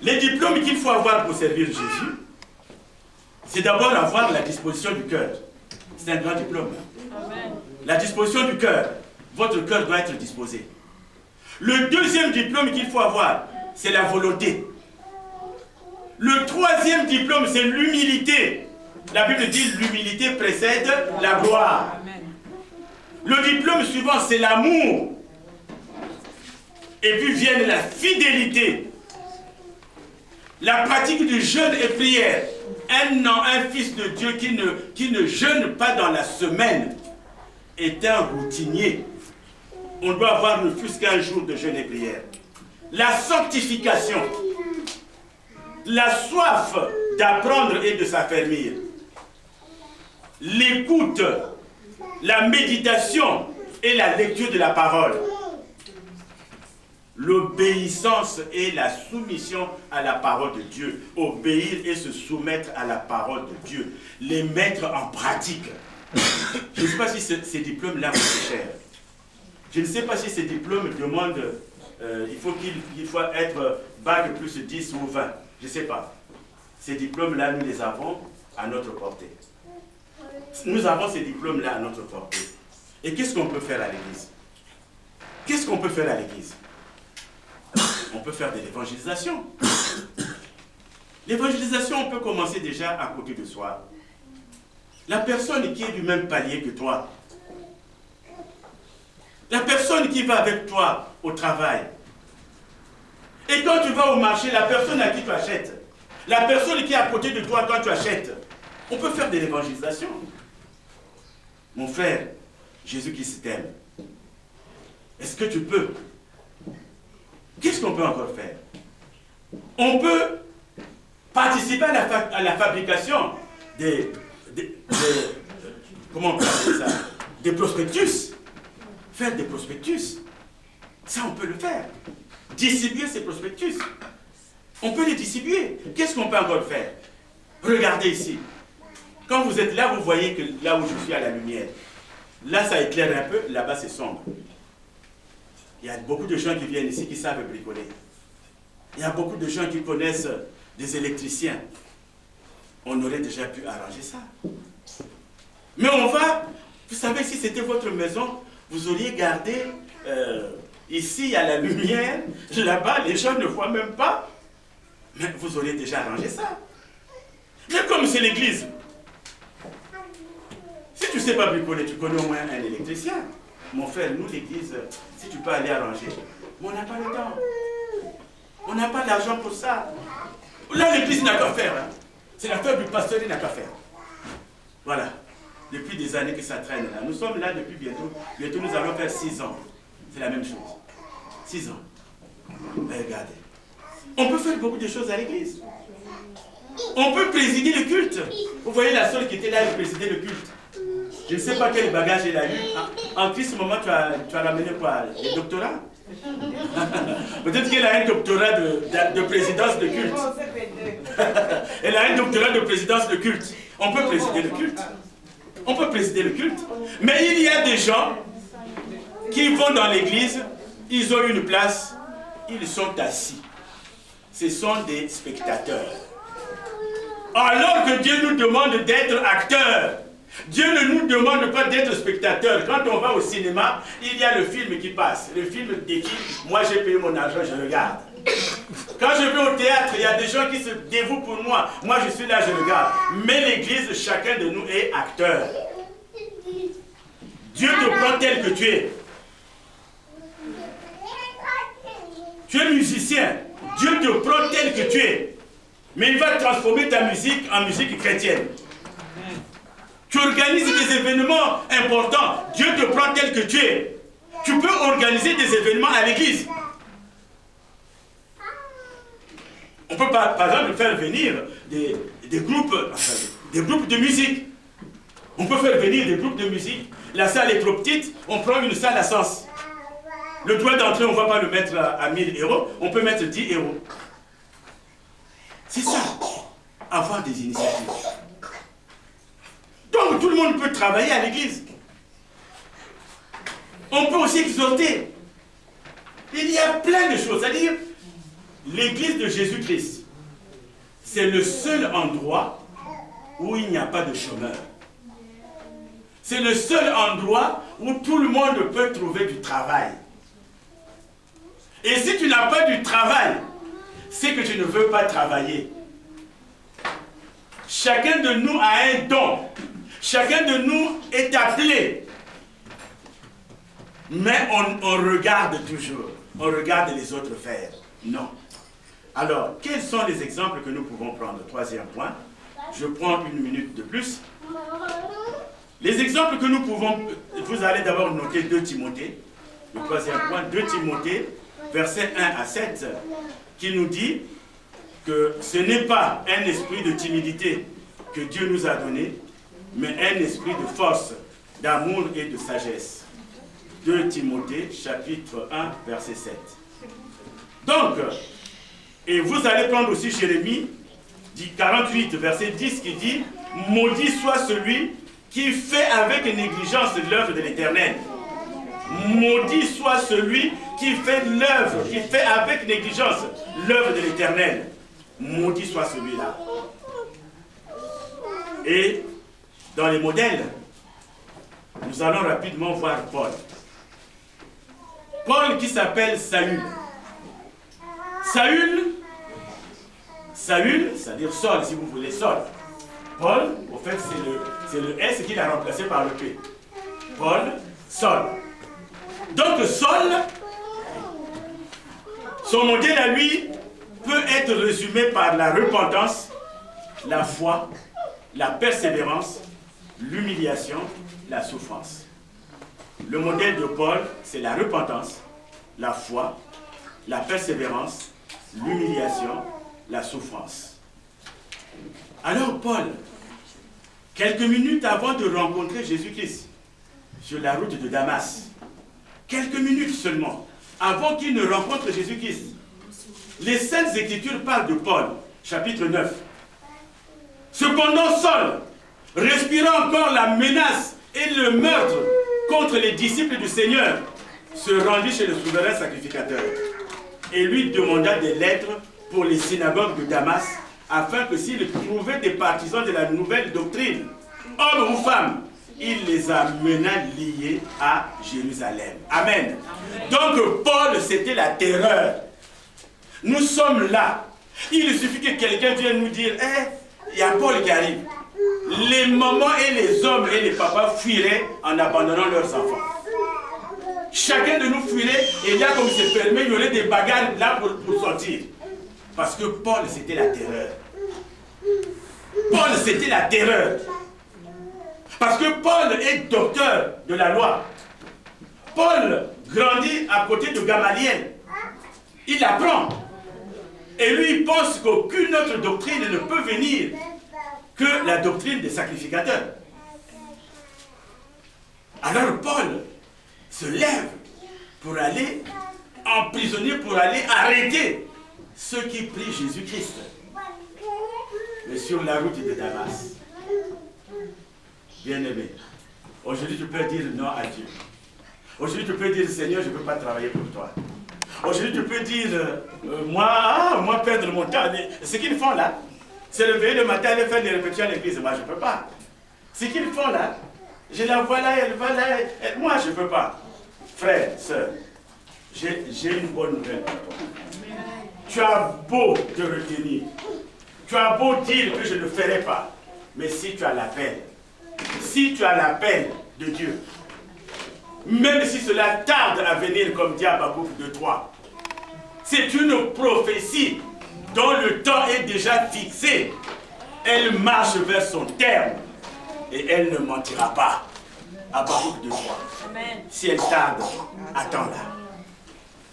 Les diplômes qu'il faut avoir pour servir Jésus, c'est d'abord avoir la disposition du cœur. C'est un grand diplôme. Amen. La disposition du cœur. Votre cœur doit être disposé. Le deuxième diplôme qu'il faut avoir, c'est la volonté. Le troisième diplôme, c'est l'humilité. La Bible dit l'humilité précède la gloire. Amen. Le diplôme suivant, c'est l'amour. Et puis vient la fidélité. La pratique du jeûne et prière. Un fils de Dieu qui ne jeûne pas dans la semaine est un routinier. On doit avoir ne fût-ce qu'un jour de jeûne et prière. La sanctification. La soif d'apprendre et de s'affermir. L'écoute, la méditation et la lecture de la parole. L'obéissance et la soumission à la parole de Dieu. Obéir et se soumettre à la parole de Dieu. Les mettre en pratique. Je ne sais pas si ces diplômes-là vous sont chers. Je ne sais pas si ces diplômes demandent, il faut être bac plus 10 ou 20. Je ne sais pas. Ces diplômes-là, nous les avons à notre portée. Nous avons ces diplômes-là à notre portée. Et qu'est-ce qu'on peut faire à l'église? Qu'est-ce qu'on peut faire à l'église? On peut faire de l'évangélisation. L'évangélisation, on peut commencer déjà à côté de soi. La personne qui est du même palier que toi, la personne qui va avec toi au travail, et quand tu vas au marché, la personne à qui tu achètes, la personne qui est à côté de toi quand tu achètes, on peut faire de l'évangélisation. Mon frère, Jésus-Christ t'aime. Est-ce que tu peux? Qu'est-ce qu'on peut encore faire? On peut participer à la fabrication comment on peut appeler ça? Des prospectus. Faire des prospectus. Ça, on peut le faire. Distribuer ces prospectus. On peut les distribuer. Qu'est-ce qu'on peut encore faire? Regardez ici. Quand vous êtes là, vous voyez que là où je suis à la lumière, là, ça éclaire un peu, là-bas, c'est sombre. Il y a beaucoup de gens qui viennent ici qui savent bricoler. Il y a beaucoup de gens qui connaissent des électriciens. On aurait déjà pu arranger ça. Mais on va, vous savez, si c'était votre maison, vous auriez gardé, ici il y a la lumière, là-bas les gens ne voient même pas. Mais vous auriez déjà arrangé ça. Mais comme c'est l'église, si tu ne sais pas bricoler, tu connais au moins un électricien. Mon frère, nous l'église, si tu peux aller arranger, mais on n'a pas le temps. On n'a pas d'argent pour ça. Là l'église n'a qu'à faire. Hein. C'est l'affaire du pasteur, il n'a qu'à faire. Voilà. Depuis des années que ça traîne là. Nous sommes là depuis bientôt. Bientôt nous allons faire 6 ans. C'est la même chose. 6 ans. Mais regardez. On peut faire beaucoup de choses à l'église. On peut présider le culte. Vous voyez la seule qui était là, elle présidait le culte. Je ne sais pas quel bagage elle a eu. En Christ, moment, tu as ramené quoi? Les doctorats? Peut-être qu'elle a un doctorat de présidence de culte. Elle a un doctorat de présidence de culte. On peut présider le culte. On peut présider le culte. Mais il y a des gens qui vont dans l'église, ils ont une place, ils sont assis. Ce sont des spectateurs. Alors que Dieu nous demande d'être acteurs. Dieu ne nous demande pas d'être spectateurs. Quand on va au cinéma, il y a le film qui passe. Le film défile, moi j'ai payé mon argent, je regarde. Quand je vais au théâtre, il y a des gens qui se dévouent pour moi. Moi je suis là, je regarde. Mais l'église, chacun de nous est acteur. Dieu te prend tel que tu es. Tu es musicien. Dieu te prend tel que tu es. Mais il va transformer ta musique en musique chrétienne. Tu organises des événements importants. Dieu te prend tel que tu es. Tu peux organiser des événements à l'église. On peut par exemple faire venir des groupes de musique. On peut faire venir des groupes de musique. La salle est trop petite, on prend une salle à sens. Le droit d'entrée, on ne va pas le mettre à 1000 euros, on peut mettre 10 euros. C'est ça, avoir des initiatives. Donc tout le monde peut travailler à l'église. On peut aussi exhorter. Il y a plein de choses. C'est-à-dire, l'église de Jésus-Christ, c'est le seul endroit où il n'y a pas de chômeurs. C'est le seul endroit où tout le monde peut trouver du travail. Et si tu n'as pas du travail, c'est que tu ne veux pas travailler. Chacun de nous a un don. Chacun de nous est appelé. Mais on regarde toujours. On regarde les autres faire. Non. Alors, quels sont les exemples que nous pouvons prendre? Troisième point. Je prends une minute de plus. Les exemples que nous pouvons... Vous allez d'abord noter 2 Timothée. Le troisième point, 2 Timothée, versets 1 à 7, qui nous dit que ce n'est pas un esprit de timidité que Dieu nous a donné, mais un esprit de force, d'amour et de sagesse. 2 Timothée, chapitre 1, verset 7. Donc, et vous allez prendre aussi Jérémie, 48, verset 10, qui dit « Maudit soit celui qui fait avec négligence l'œuvre de l'Éternel. » Maudit soit celui qui fait l'œuvre, qui fait avec négligence l'œuvre de l'Éternel. Maudit soit celui-là. Et dans les modèles, nous allons rapidement voir Paul. Paul qui s'appelle Saül. Saül, c'est-à-dire Saul, si vous voulez, Saul. Paul, au fait, c'est le S qu'il a remplacé par le P. Paul, Saul. Donc Saul, son modèle à lui peut être résumé par la repentance, la foi, la persévérance, l'humiliation, la souffrance. Le modèle de Paul, c'est la repentance, la foi, la persévérance, l'humiliation, la souffrance. Alors Paul, quelques minutes avant de rencontrer Jésus-Christ, sur la route de Damas, quelques minutes seulement, avant qu'il ne rencontre Jésus-Christ, les Saintes Écritures parlent de Paul, chapitre 9. Cependant, Saul, respirant encore la menace et le meurtre contre les disciples du Seigneur, se rendit chez le souverain sacrificateur et lui demanda des lettres pour les synagogues de Damas, afin que s'il trouvait des partisans de la nouvelle doctrine, hommes ou femmes, il les amena liés à Jérusalem. Amen. Donc Paul, c'était la terreur. Nous sommes là. Il suffit que quelqu'un vienne nous dire, il y a Paul qui arrive. Les mamans et les hommes et les papas fuiraient en abandonnant leurs enfants. Chacun de nous fuirait et là, comme c'est fermé, il y aurait des bagarres là pour sortir. Parce que Paul, c'était la terreur. Paul, c'était la terreur. Parce que Paul est docteur de la loi. Paul grandit à côté de Gamaliel. Il apprend. Et lui, il pense qu'aucune autre doctrine ne peut venir que la doctrine des sacrificateurs. Alors Paul se lève pour aller emprisonné pour aller arrêter ceux qui prient Jésus-Christ. Mais sur la route de Damas, bien-aimé, aujourd'hui tu peux dire non à Dieu. Aujourd'hui tu peux dire Seigneur, je ne peux pas travailler pour toi. Aujourd'hui tu peux dire moi perdre mon temps. Ce qu'ils font là, c'est lever le matin et faire des répétitions à l'église. Moi je ne peux pas. Ce qu'ils font là, je la vois là, elle va là, moi je ne peux pas. Frère, sœur, j'ai une bonne nouvelle pour toi. Tu as beau te retenir, tu as beau dire que je ne ferai pas, mais si tu as l'appel de Dieu, même si cela tarde à venir comme dit Habakkuk 2:3, c'est une prophétie dont le temps est déjà fixé. Elle marche vers son terme et elle ne mentira pas. Habakkuk 2:3. Si elle tarde, attends-la.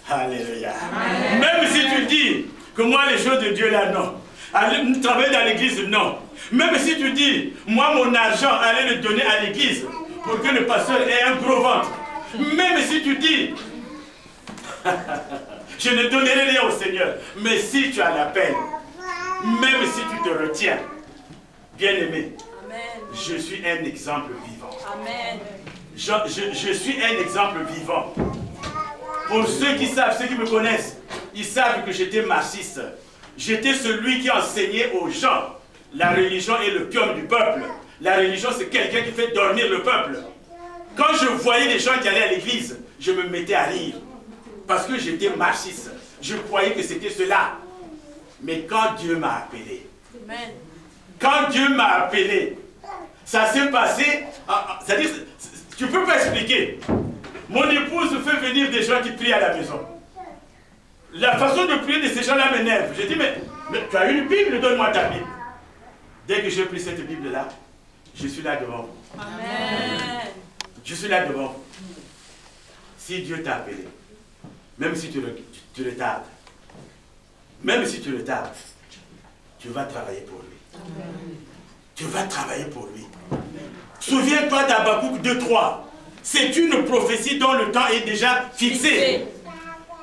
Alléluia. Amen. Même si tu dis que moi les choses de Dieu là, non. Aller travailler dans l'église, non. Même si tu dis, moi mon argent, allez le donner à l'église pour que le pasteur ait un gros ventre. Même si tu dis, je ne donnerai rien au Seigneur. Mais si tu as l'appel, même si tu te retiens, bien-aimé, je suis un exemple vivant. Amen. Je suis un exemple vivant. Pour ceux qui savent, ceux qui me connaissent, ils savent que j'étais marxiste. J'étais celui qui enseignait aux gens. La religion est l'opium du peuple. La religion, c'est quelqu'un qui fait dormir le peuple. Quand je voyais les gens qui allaient à l'église, je me mettais à rire. Parce que j'étais marxiste. Je croyais que c'était cela. Mais quand Dieu m'a appelé, ça s'est passé, c'est-à-dire, tu ne peux pas expliquer. Mon épouse fait venir des gens qui prient à la maison. La façon de prier de ces gens-là m'énerve. J'ai dit, mais tu as une Bible, donne-moi ta Bible. Dès que j'ai pris cette Bible-là, je suis là devant vous. Amen. Je suis là devant vous. Si Dieu t'a appelé, même si tu retardes, tu vas travailler pour lui. Amen. Tu vas travailler pour lui. Souviens-toi d'Habakkuk 2:3. C'est une prophétie dont le temps est déjà fixé.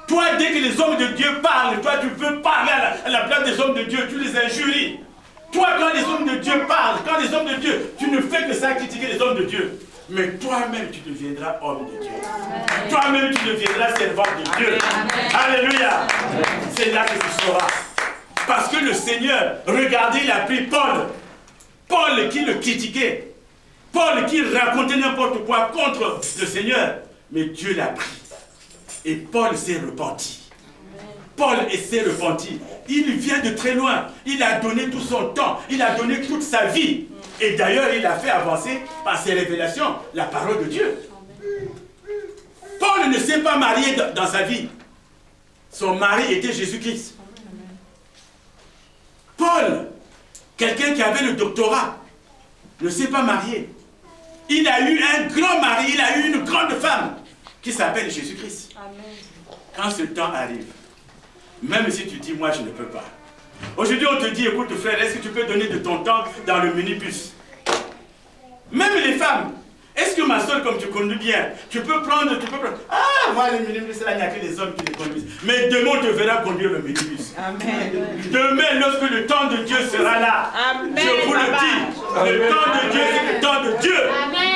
Toi, dès que les hommes de Dieu parlent, toi tu veux parler à la place des hommes de Dieu, tu les injuries. Toi, quand les hommes de Dieu parlent, quand les hommes de Dieu, tu ne fais que ça, critiquer les hommes de Dieu. Mais toi-même, tu deviendras homme de Dieu. Toi-même, tu deviendras servant de Dieu. Amen. Alléluia. C'est là que tu sauras. Parce que le Seigneur, regardez, il a pris Paul. Paul qui le critiquait. Paul qui racontait n'importe quoi contre le Seigneur. Mais Dieu l'a pris. Et Paul s'est repenti. Paul s'est repenti. Il vient de très loin. Il a donné tout son temps. Il a donné toute sa vie. Et d'ailleurs, il a fait avancer par ses révélations la parole de Dieu. Paul ne s'est pas marié dans sa vie. Son mari était Jésus-Christ. Paul, quelqu'un qui avait le doctorat, ne s'est pas marié. Il a eu un grand mari, il a eu une grande femme qui s'appelle Jésus-Christ. Quand ce temps arrive, même si tu dis, moi je ne peux pas. Aujourd'hui on te dit, écoute frère, est-ce que tu peux donner de ton temps dans le minibus? Même les femmes, est-ce que ma soeur, comme tu conduis bien, tu peux prendre, ah, moi le minibus là, il n'y a que les hommes qui les conduisent. Mais demain on te verra conduire le minibus. Amen. Demain, lorsque le temps de Dieu sera là, amen, je vous le dis, le temps de Dieu, c'est le temps de Dieu.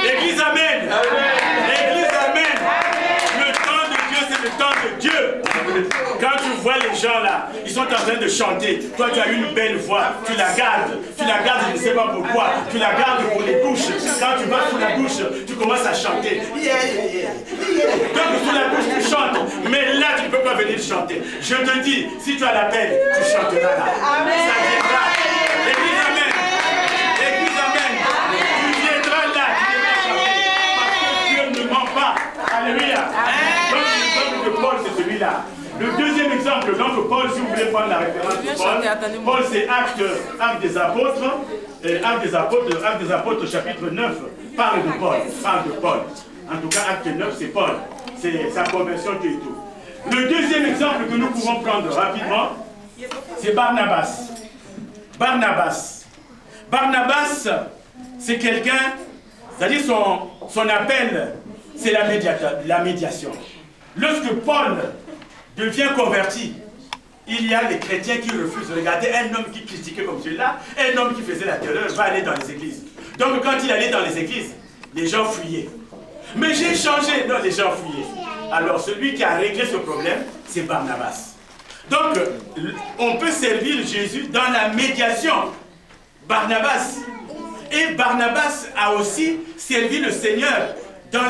L'église, amen. L'église, amen. Le temps de Dieu, c'est le temps de Dieu. Quand tu vois les gens là, ils sont en train de chanter. Toi, tu as une belle voix, tu la gardes. Tu la gardes, je ne sais pas pourquoi. Tu la gardes pour les douches. Quand tu vas sous la douche, tu commences à chanter. Donc, sous la douche, tu chantes. Mais là, tu ne peux pas venir chanter. Je te dis, si tu as l'appel, tu chanteras là. Amen. Ça viendra. L'église, amen. L'église, amen. Tu viendras là, tu viendras chanter. Parce que Dieu ne ment pas. Alléluia. Donc, l'exemple de Paul, c'est celui-là. Le deuxième exemple, donc Paul, si vous voulez prendre la référence de Paul, Paul c'est Actes des Apôtres, Actes des Apôtres chapitre 9, parle de Paul. En tout cas, Acte 9, c'est Paul. C'est sa conversion qui est tout. Le deuxième exemple que nous pouvons prendre rapidement, c'est Barnabas. Barnabas, c'est quelqu'un, c'est-à-dire son appel, c'est la médiation. Lorsque Paul devient converti, il y a les chrétiens qui refusent. Regardez, un homme qui critiquait comme celui-là, un homme qui faisait la terreur, va aller dans les églises. Donc quand il allait dans les églises, les gens fuyaient. Mais j'ai changé. Non, les gens fuyaient. Alors celui qui a réglé ce problème, c'est Barnabas. Donc, on peut servir Jésus dans la médiation. Barnabas. Et Barnabas a aussi servi le Seigneur dans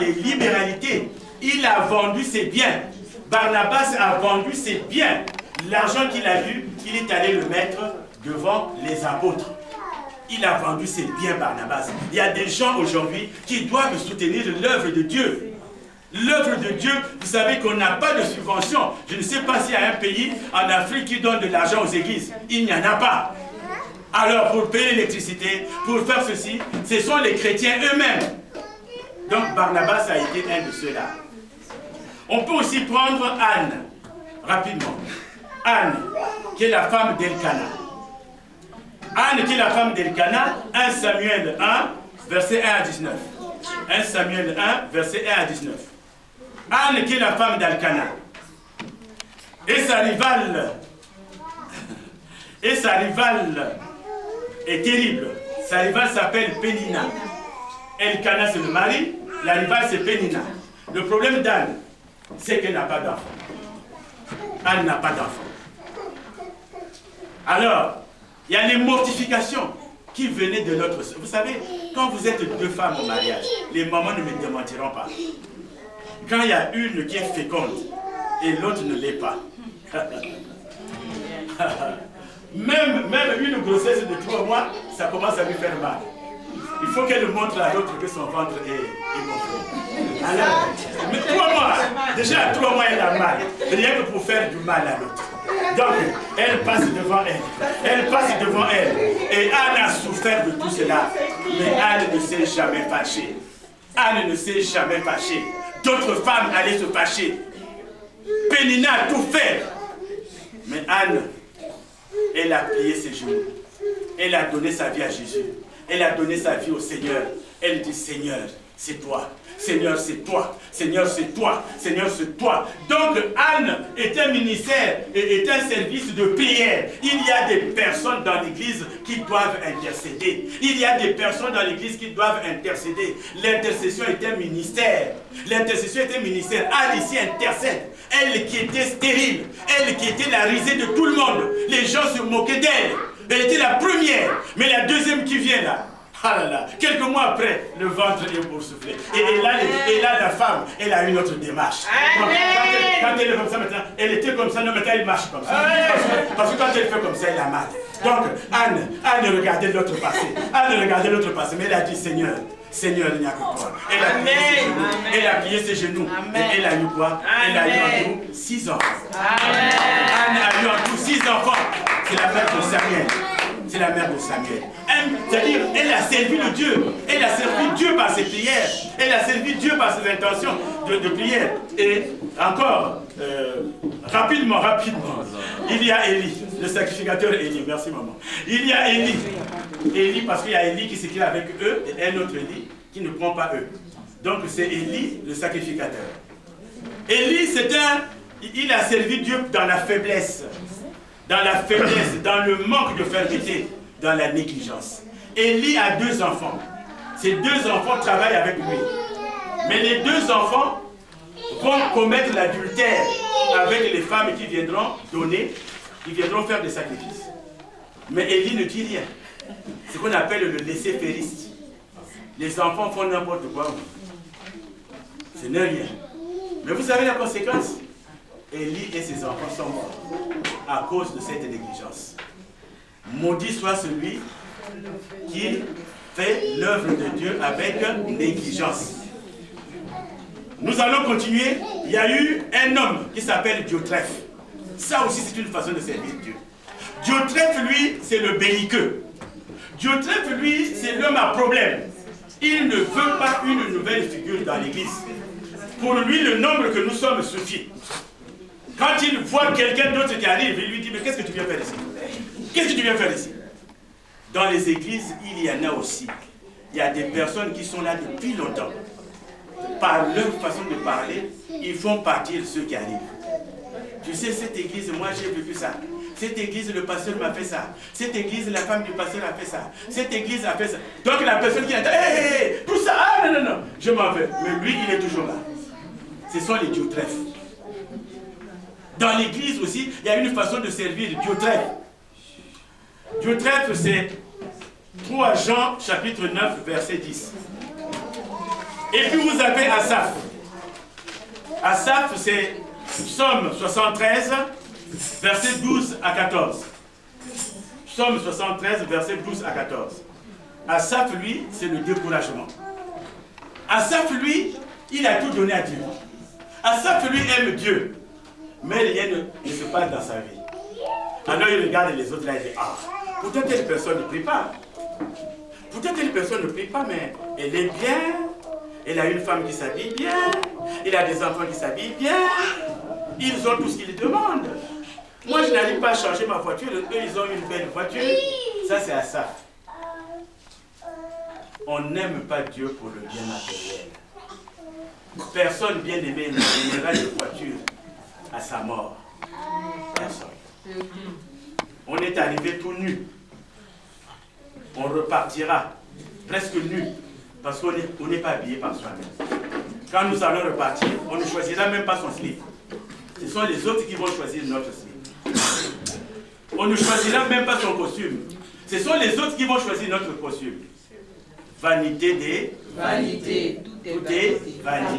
les libéralités. Il a vendu ses biens. Barnabas a vendu ses biens. L'argent qu'il a eu, il est allé le mettre devant les apôtres. Il a vendu ses biens, Barnabas. Il y a des gens aujourd'hui qui doivent soutenir l'œuvre de Dieu. L'œuvre de Dieu, vous savez qu'on n'a pas de subvention. Je ne sais pas s'il y a un pays en Afrique qui donne de l'argent aux églises. Il n'y en a pas. Alors, pour payer l'électricité, pour faire ceci, ce sont les chrétiens eux-mêmes. Donc, Barnabas a été un de ceux-là. On peut aussi prendre Anne, rapidement. Anne, qui est la femme d'Elkana. Anne, qui est la femme d'Elkana, 1 Samuel 1, verset 1 à 19. 1 Samuel 1, verset 1 à 19. Anne, qui est la femme d'Elkana. Et sa rivale est terrible. Sa rivale s'appelle Pénina. Elkana, c'est le mari. La rivale, c'est Pénina. Le problème d'Anne, c'est qu'elle n'a pas d'enfant. Anne n'a pas d'enfant. Alors, il y a les mortifications qui venaient de notre... Vous savez, quand vous êtes deux femmes au mariage, les mamans ne me démentiront pas. Quand il y a une qui est féconde et l'autre ne l'est pas. Même une grossesse de 3 mois, ça commence à lui faire mal. Il faut qu'elle montre à l'autre que son ventre est gonflé. Alors, mais 3 mois, déjà 3 mois elle a mal, rien que pour faire du mal à l'autre. Donc, elle passe devant elle. Et Anne a souffert de tout cela. Mais Anne ne s'est jamais fâchée. Anne ne s'est jamais fâchée. D'autres femmes allaient se fâcher. Pénina a tout fait. Mais Anne, elle a plié ses genoux. Elle a donné sa vie à Jésus. Elle a donné sa vie au Seigneur. Elle dit, Seigneur, c'est toi. Seigneur, c'est toi. Seigneur, c'est toi. Seigneur, c'est toi. Donc, Anne est un ministère et est un service de prière. Il y a des personnes dans l'église qui doivent intercéder. Il y a des personnes dans l'église qui doivent intercéder. L'intercession est un ministère. L'intercession est un ministère. Anne ici intercède. Elle qui était stérile. Elle qui était la risée de tout le monde. Les gens se moquaient d'elle. Elle était la première. Mais la deuxième qui vient là, ah là là, quelques mois après, le ventre est boursouflé. Et là, la femme, elle a une autre démarche. Donc, quand elle est comme ça maintenant, elle était comme ça, non, maintenant elle marche comme ça. Parce que quand elle fait comme ça, elle a mal. Donc, Anne regardait l'autre passé. Mais elle a dit, Seigneur, il n'y a que toi. Elle a plié ses genoux. Et elle a eu quoi? Elle a eu en tout 6 enfants. Anne a eu en tout 6 enfants. C'est la mère de Samuel. C'est la mère de Samuel. C'est-à-dire, elle a servi le Dieu. Elle a servi Dieu par ses prières. Elle a servi Dieu par ses intentions de prière. Et encore, rapidement, il y a Élie, le sacrificateur Élie. Merci maman. Il y a Élie. Élie, parce qu'il y a Élie qui s'écrit avec eux et un autre Élie qui ne prend pas eux. Donc c'est Élie, le sacrificateur. Élie, il a servi Dieu dans la faiblesse. Dans le manque de fermeté, dans la négligence. Élie a 2 enfants. Ces 2 enfants travaillent avec lui. Mais les 2 enfants vont commettre l'adultère avec les femmes qui viendront faire des sacrifices. Mais Élie ne dit rien. C'est ce qu'on appelle le laisser-fairiste. Les enfants font n'importe quoi. Ce n'est rien. Mais vous savez la conséquence? Élie et ses enfants sont morts à cause de cette négligence. Maudit soit celui qui fait l'œuvre de Dieu avec négligence. Nous allons continuer. Il y a eu un homme qui s'appelle Diotrephe. Ça aussi, c'est une façon de servir Dieu. Diotrephe, lui, c'est le belliqueux. Diotrephe, lui, c'est l'homme à problème. Il ne veut pas une nouvelle figure dans l'église. Pour lui, le nombre que nous sommes suffit. Quand il voit quelqu'un d'autre qui arrive, il lui dit, mais qu'est-ce que tu viens faire ici? Qu'est-ce que tu viens faire ici? Dans les églises, il y en a aussi. Il y a des personnes qui sont là depuis longtemps. Par leur façon de parler, ils font partir ceux qui arrivent. Tu sais, cette église, moi j'ai vécu ça. Cette église, le pasteur m'a fait ça. Cette église, la femme du pasteur a fait ça. Cette église a fait ça. Donc la personne qui a dit, hé, tout ça, ah non, non, non, je m'en vais. Mais lui, il est toujours là. Ce sont les dieutrefes. Dans l'église aussi, il y a une façon de servir le dieutreffe. Dieutreffe, c'est 3 Jean, chapitre 9, verset 10. Et puis vous avez Asaph. Asaph, c'est Psaume 73, verset 12 à 14. Psaume 73, verset 12 à 14. Asaph, lui, c'est le découragement. Asaph, lui, il a tout donné à Dieu. Asaph, lui, aime Dieu. Mais rien ne se passe dans sa vie. Alors il regarde les autres là et dit, ah, peut-être telle personne ne prie pas. Peut-être telle personne ne prie pas, mais elle est bien. Elle a une femme qui s'habille bien. Elle a des enfants qui s'habillent bien. Ils ont tout ce qu'ils demandent. Moi, je n'arrive pas à changer ma voiture. Eux, ils ont une belle voiture. Ça, c'est à ça. On n'aime pas Dieu pour le bien matériel. Personne bien aimé n'aimera une voiture à sa mort. Personne. On est arrivé tout nu. On repartira presque nu. Parce qu'on n'est pas habillé par soi-même. Quand nous allons repartir, on ne choisira même pas son slip. Ce sont les autres qui vont choisir notre slip. On ne choisira même pas son costume. Ce sont les autres qui vont choisir notre costume. Vanité des... Vanité. Tout est vanité.